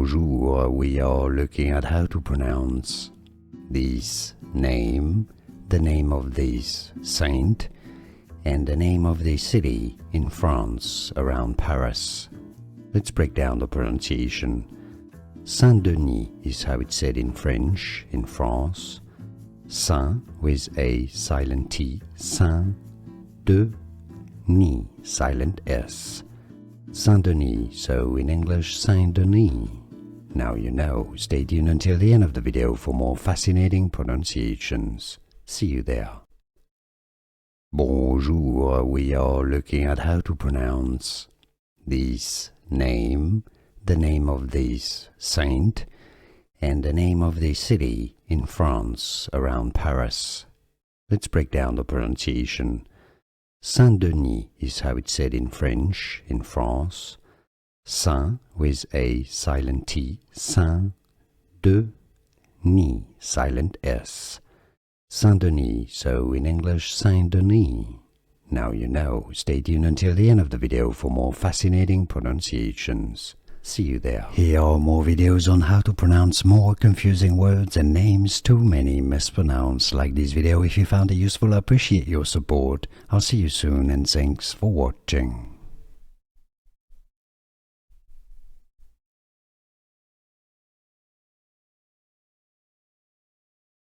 Bonjour, we are looking at how to pronounce this name, the name of this saint, and the name of the city in France around Paris. Let's break down the pronunciation. Saint-Denis is how it's said in French, in France. Saint with a silent T, Saint-Denis, silent S. Saint-Denis, so in English, Saint-Denis. Now you know. Stay tuned until the end of the video for more fascinating pronunciations. See you there. Bonjour, we are looking at how to pronounce this name, the name of this saint, and the name of the city in France around Paris. Let's break down the pronunciation. Saint-Denis is how it's said in French, in France. Saint with a silent T, Saint-Denis, silent S. Saint-Denis, so in English, Saint-Denis. Now you know. Stay tuned until the end of the video for more fascinating pronunciations. See you there. Here are more videos on how to pronounce more confusing words and names too many mispronounced. Like this video if you found it useful. I appreciate your support. I'll see you soon and thanks for watching.